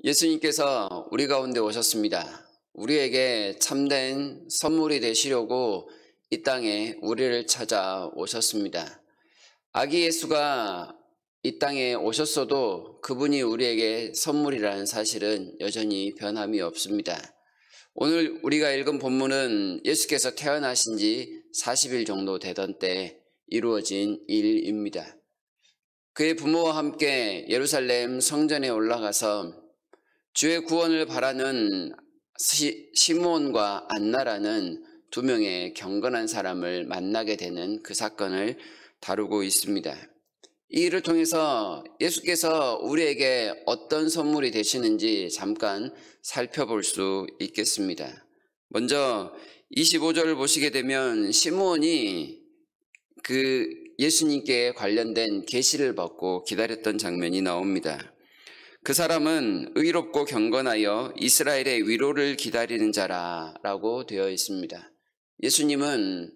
예수님께서 우리 가운데 오셨습니다. 우리에게 참된 선물이 되시려고 이 땅에 우리를 찾아오셨습니다. 아기 예수가 이 땅에 오셨어도 그분이 우리에게 선물이라는 사실은 여전히 변함이 없습니다. 오늘 우리가 읽은 본문은 예수께서 태어나신 지 40일 정도 되던 때 이루어진 일입니다. 그의 부모와 함께 예루살렘 성전에 올라가서 주의 구원을 바라는 시므온과 안나라는 두 명의 경건한 사람을 만나게 되는 그 사건을 다루고 있습니다. 이 일을 통해서 예수께서 우리에게 어떤 선물이 되시는지 잠깐 살펴볼 수 있겠습니다. 먼저 25절을 보시게 되면 시므온이 그 예수님께 관련된 계시를 받고 기다렸던 장면이 나옵니다. 그 사람은 의롭고 경건하여 이스라엘의 위로를 기다리는 자라라고 되어 있습니다. 예수님은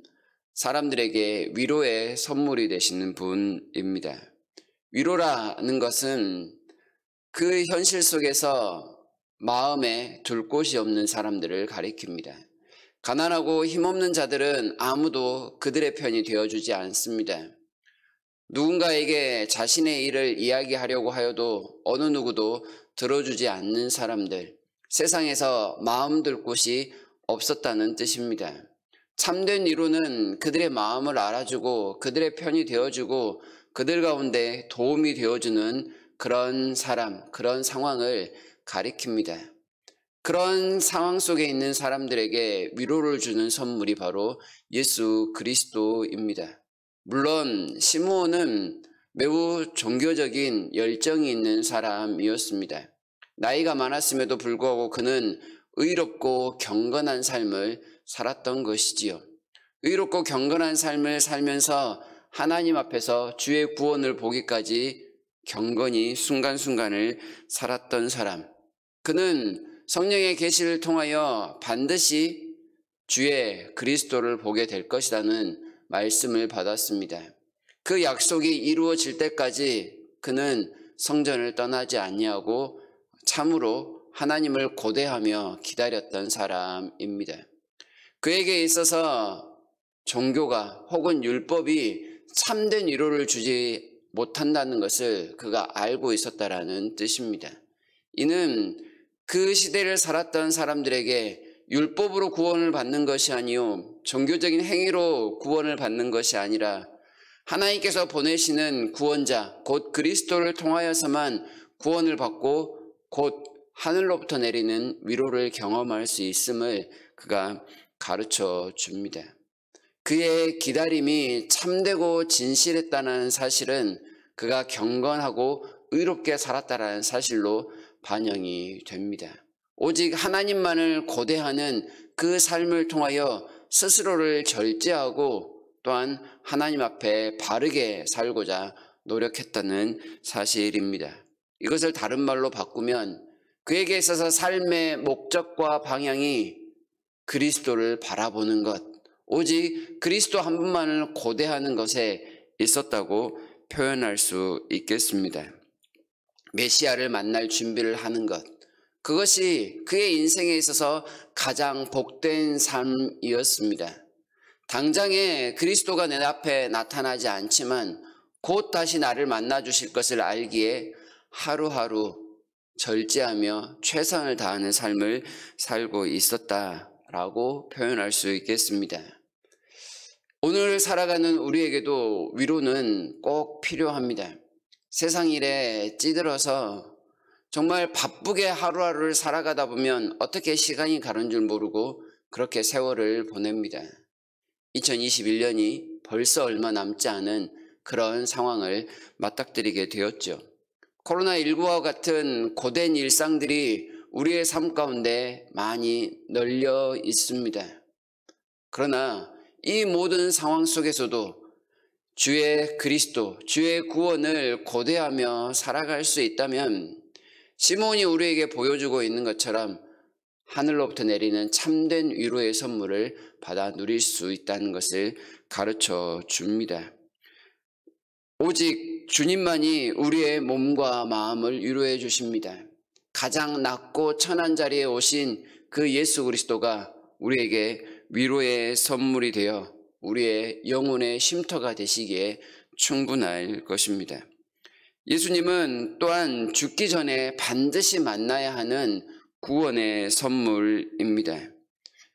사람들에게 위로의 선물이 되시는 분입니다. 위로라는 것은 그 현실 속에서 마음에 둘 곳이 없는 사람들을 가리킵니다. 가난하고 힘없는 자들은 아무도 그들의 편이 되어주지 않습니다. 누군가에게 자신의 일을 이야기하려고 하여도 어느 누구도 들어주지 않는 사람들, 세상에서 마음 둘 곳이 없었다는 뜻입니다. 참된 위로는 그들의 마음을 알아주고 그들의 편이 되어주고 그들 가운데 도움이 되어주는 그런 사람, 그런 상황을 가리킵니다. 그런 상황 속에 있는 사람들에게 위로를 주는 선물이 바로 예수 그리스도입니다. 물론 시므온은 매우 종교적인 열정이 있는 사람이었습니다. 나이가 많았음에도 불구하고 그는 의롭고 경건한 삶을 살았던 것이지요. 의롭고 경건한 삶을 살면서 하나님 앞에서 주의 구원을 보기까지 경건히 순간순간을 살았던 사람. 그는 성령의 계시를 통하여 반드시 주의 그리스도를 보게 될 것이라는 말씀을 받았습니다. 그 약속이 이루어질 때까지 그는 성전을 떠나지 아니하고 참으로 하나님을 고대하며 기다렸던 사람입니다. 그에게 있어서 종교가 혹은 율법이 참된 위로를 주지 못한다는 것을 그가 알고 있었다라는 뜻입니다. 이는 그 시대를 살았던 사람들에게 율법으로 구원을 받는 것이 아니요 종교적인 행위로 구원을 받는 것이 아니라 하나님께서 보내시는 구원자 곧 그리스도를 통하여서만 구원을 받고 곧 하늘로부터 내리는 위로를 경험할 수 있음을 그가 가르쳐 줍니다. 그의 기다림이 참되고 진실했다는 사실은 그가 경건하고 의롭게 살았다는 사실로 반영이 됩니다. 오직 하나님만을 고대하는 그 삶을 통하여 스스로를 절제하고 또한 하나님 앞에 바르게 살고자 노력했다는 사실입니다. 이것을 다른 말로 바꾸면 그에게 있어서 삶의 목적과 방향이 그리스도를 바라보는 것, 오직 그리스도 한 분만을 고대하는 것에 있었다고 표현할 수 있겠습니다. 메시아를 만날 준비를 하는 것, 그것이 그의 인생에 있어서 가장 복된 삶이었습니다. 당장에 그리스도가 내 앞에 나타나지 않지만 곧 다시 나를 만나 주실 것을 알기에 하루하루 절제하며 최선을 다하는 삶을 살고 있었다라고 표현할 수 있겠습니다. 오늘 살아가는 우리에게도 위로는 꼭 필요합니다. 세상 일에 찌들어서 정말 바쁘게 하루하루를 살아가다 보면 어떻게 시간이 가는 줄 모르고 그렇게 세월을 보냅니다. 2021년이 벌써 얼마 남지 않은 그런 상황을 맞닥뜨리게 되었죠. 코로나19와 같은 고된 일상들이 우리의 삶 가운데 많이 널려 있습니다. 그러나 이 모든 상황 속에서도 주의 그리스도, 주의 구원을 고대하며 살아갈 수 있다면 시므온이 우리에게 보여주고 있는 것처럼 하늘로부터 내리는 참된 위로의 선물을 받아 누릴 수 있다는 것을 가르쳐 줍니다. 오직 주님만이 우리의 몸과 마음을 위로해 주십니다. 가장 낮고 천한 자리에 오신 그 예수 그리스도가 우리에게 위로의 선물이 되어 우리의 영혼의 쉼터가 되시기에 충분할 것입니다. 예수님은 또한 죽기 전에 반드시 만나야 하는 구원의 선물입니다.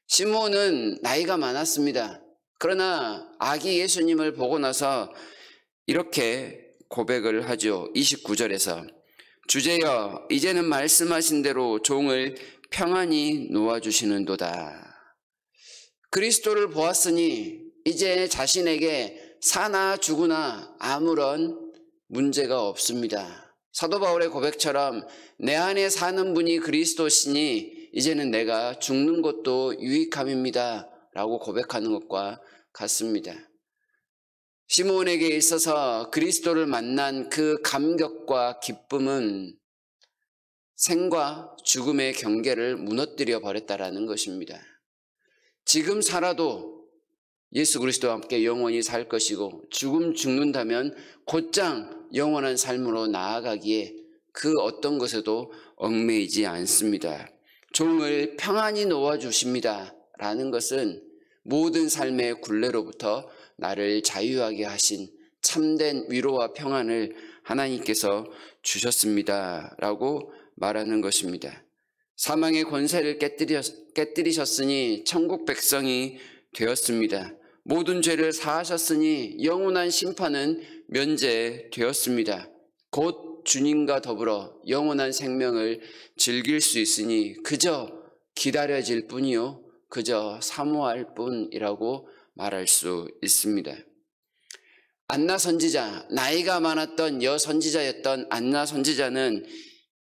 시므온은 나이가 많았습니다. 그러나 아기 예수님을 보고 나서 이렇게 고백을 하죠. 29절에서 주제여 이제는 말씀하신 대로 종을 평안히 놓아주시는도다. 그리스도를 보았으니 이제 자신에게 사나 죽으나 아무런 문제가 없습니다. 사도 바울의 고백처럼 내 안에 사는 분이 그리스도시니 이제는 내가 죽는 것도 유익함입니다 라고 고백하는 것과 같습니다. 시므온에게 있어서 그리스도를 만난 그 감격과 기쁨은 생과 죽음의 경계를 무너뜨려 버렸다라는 것입니다. 지금 살아도 예수 그리스도와 함께 영원히 살 것이고 죽는다면 곧장 영원한 삶으로 나아가기에 그 어떤 것에도 얽매이지 않습니다. 종을 평안히 놓아주십니다 라는 것은 모든 삶의 굴레로부터 나를 자유하게 하신 참된 위로와 평안을 하나님께서 주셨습니다 라고 말하는 것입니다. 사망의 권세를 깨뜨리셨으니 천국 백성이 되었습니다. 모든 죄를 사하셨으니 영원한 심판은 면제되었습니다. 곧 주님과 더불어 영원한 생명을 즐길 수 있으니 그저 기다려질 뿐이요 그저 사모할 뿐이라고 말할 수 있습니다. 안나 선지자, 나이가 많았던 여선지자였던 안나 선지자는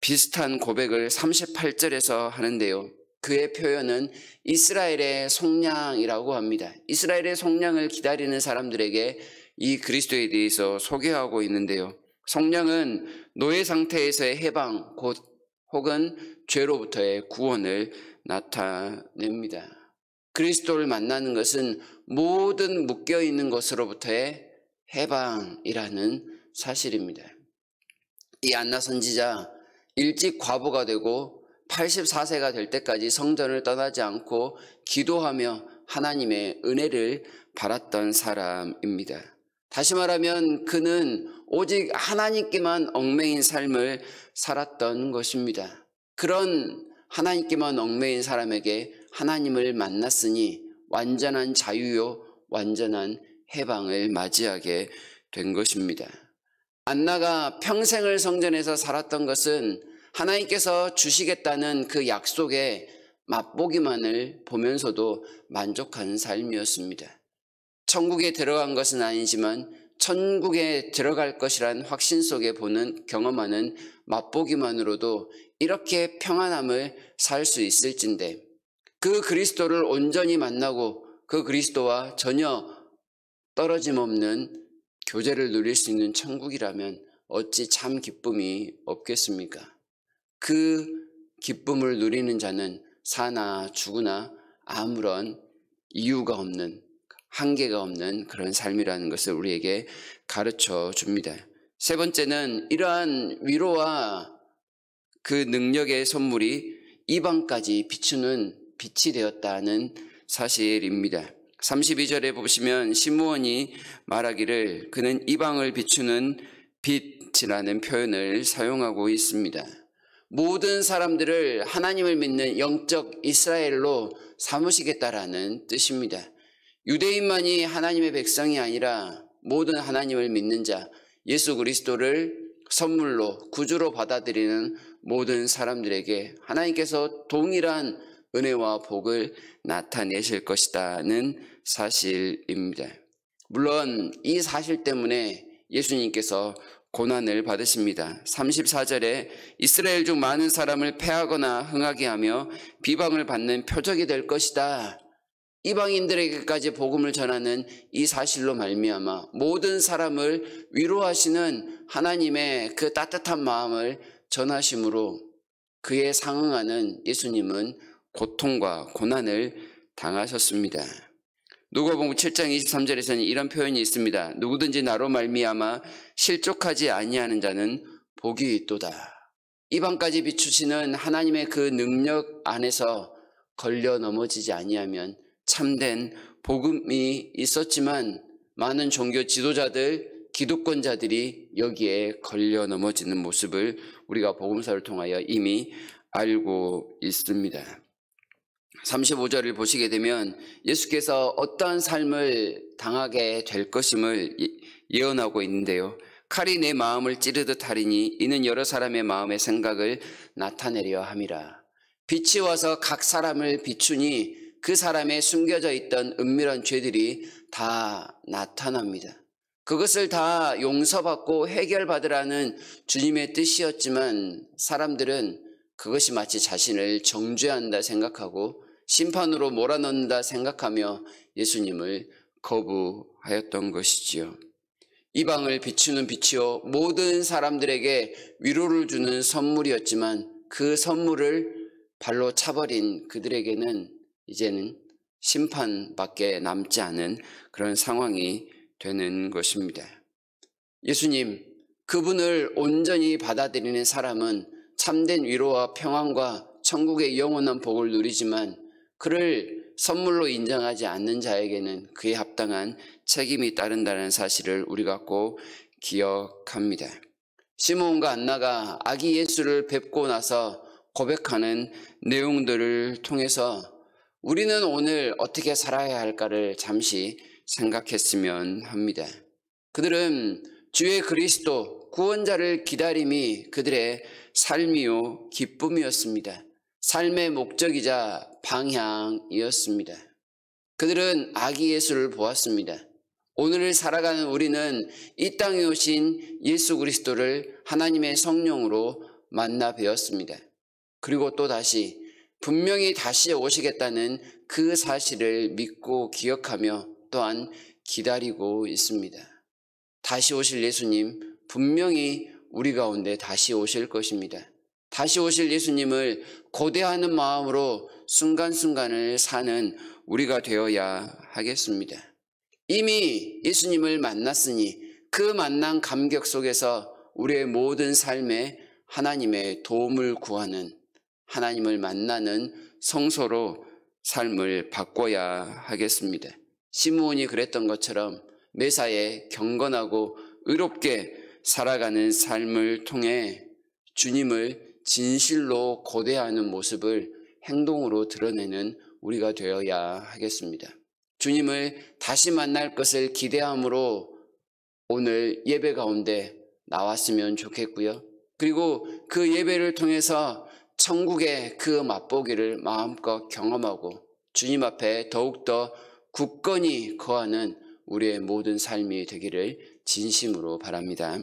비슷한 고백을 38절에서 하는데요. 그의 표현은 이스라엘의 속량이라고 합니다. 이스라엘의 속량을 기다리는 사람들에게 이 그리스도에 대해서 소개하고 있는데요. 속량은 노예 상태에서의 해방, 곧 혹은 죄로부터의 구원을 나타냅니다. 그리스도를 만나는 것은 모든 묶여있는 것으로부터의 해방이라는 사실입니다. 이 안나 선지자 일찍 과부가 되고 84세가 될 때까지 성전을 떠나지 않고 기도하며 하나님의 은혜를 받았던 사람입니다. 다시 말하면 그는 오직 하나님께만 얽매인 삶을 살았던 것입니다. 그런 하나님께만 얽매인 사람에게 하나님을 만났으니 완전한 자유요 완전한 해방을 맞이하게 된 것입니다. 안나가 평생을 성전에서 살았던 것은 하나님께서 주시겠다는 그 약속에 맛보기만을 보면서도 만족한 삶이었습니다. 천국에 들어간 것은 아니지만 천국에 들어갈 것이란 확신 속에 경험하는 맛보기만으로도 이렇게 평안함을 살 수 있을진데 그 그리스도를 온전히 만나고 그 그리스도와 전혀 떨어짐 없는 교제를 누릴 수 있는 천국이라면 어찌 참 기쁨이 없겠습니까? 그 기쁨을 누리는 자는 사나 죽으나 아무런 이유가 없는 한계가 없는 그런 삶이라는 것을 우리에게 가르쳐 줍니다. 세 번째는 이러한 위로와 그 능력의 선물이 이방까지 비추는 빛이 되었다는 사실입니다. 32절에 보시면 시므온이 말하기를 그는 이방을 비추는 빛이라는 표현을 사용하고 있습니다. 모든 사람들을 하나님을 믿는 영적 이스라엘로 삼으시겠다라는 뜻입니다. 유대인만이 하나님의 백성이 아니라 모든 하나님을 믿는 자, 예수 그리스도를 선물로 구주로 받아들이는 모든 사람들에게 하나님께서 동일한 은혜와 복을 나타내실 것이라는 사실입니다. 물론 이 사실 때문에 예수님께서 고난을 받으십니다. 34절에 이스라엘 중 많은 사람을 패하거나 흥하게 하며 비방을 받는 표적이 될 것이다. 이방인들에게까지 복음을 전하는 이 사실로 말미암아 모든 사람을 위로하시는 하나님의 그 따뜻한 마음을 전하심으로 그에 상응하는 예수님은 고통과 고난을 당하셨습니다. 누가복음 7장 23절에서는 이런 표현이 있습니다. 누구든지 나로 말미암아 실족하지 아니하는 자는 복이 있도다. 이방까지 비추시는 하나님의 그 능력 안에서 걸려 넘어지지 아니하면 참된 복음이 있었지만 많은 종교 지도자들, 기득권자들이 여기에 걸려 넘어지는 모습을 우리가 복음서를 통하여 이미 알고 있습니다. 35절을 보시게 되면 예수께서 어떠한 삶을 당하게 될 것임을 예언하고 있는데요. 칼이 내 마음을 찌르듯 하리니 이는 여러 사람의 마음의 생각을 나타내려 함이라. 빛이 와서 각 사람을 비추니 그 사람의 숨겨져 있던 은밀한 죄들이 다 나타납니다. 그것을 다 용서받고 해결받으라는 주님의 뜻이었지만 사람들은 그것이 마치 자신을 정죄한다 생각하고 심판으로 몰아넣는다 생각하며 예수님을 거부하였던 것이지요. 이방을 비추는 빛이요 모든 사람들에게 위로를 주는 선물이었지만 그 선물을 발로 차버린 그들에게는 이제는 심판밖에 남지 않은 그런 상황이 되는 것입니다. 예수님, 그분을 온전히 받아들이는 사람은 참된 위로와 평안과 천국의 영원한 복을 누리지만 그를 선물로 인정하지 않는 자에게는 그에 합당한 책임이 따른다는 사실을 우리가 꼭 기억합니다. 시므온과 안나가 아기 예수를 뵙고 나서 고백하는 내용들을 통해서 우리는 오늘 어떻게 살아야 할까를 잠시 생각했으면 합니다. 그들은 주의 그리스도 구원자를 기다림이 그들의 삶이요 기쁨이었습니다. 삶의 목적이자 방향이었습니다. 그들은 아기 예수를 보았습니다. 오늘을 살아가는 우리는 이 땅에 오신 예수 그리스도를 하나님의 성령으로 만나 뵈었습니다. 그리고 또 다시 분명히 다시 오시겠다는 그 사실을 믿고 기억하며 또한 기다리고 있습니다. 다시 오실 예수님 분명히 우리 가운데 다시 오실 것입니다. 다시 오실 예수님을 고대하는 마음으로 순간순간을 사는 우리가 되어야 하겠습니다. 이미 예수님을 만났으니 그 만난 감격 속에서 우리의 모든 삶에 하나님의 도움을 구하는 하나님을 만나는 성소로 삶을 바꿔야 하겠습니다. 시므온이 그랬던 것처럼 매사에 경건하고 의롭게 살아가는 삶을 통해 주님을 진실로 고대하는 모습을 행동으로 드러내는 우리가 되어야 하겠습니다. 주님을 다시 만날 것을 기대함으로 오늘 예배 가운데 나왔으면 좋겠고요. 그리고 그 예배를 통해서 천국의 그 맛보기를 마음껏 경험하고 주님 앞에 더욱더 굳건히 거하는 우리의 모든 삶이 되기를 진심으로 바랍니다.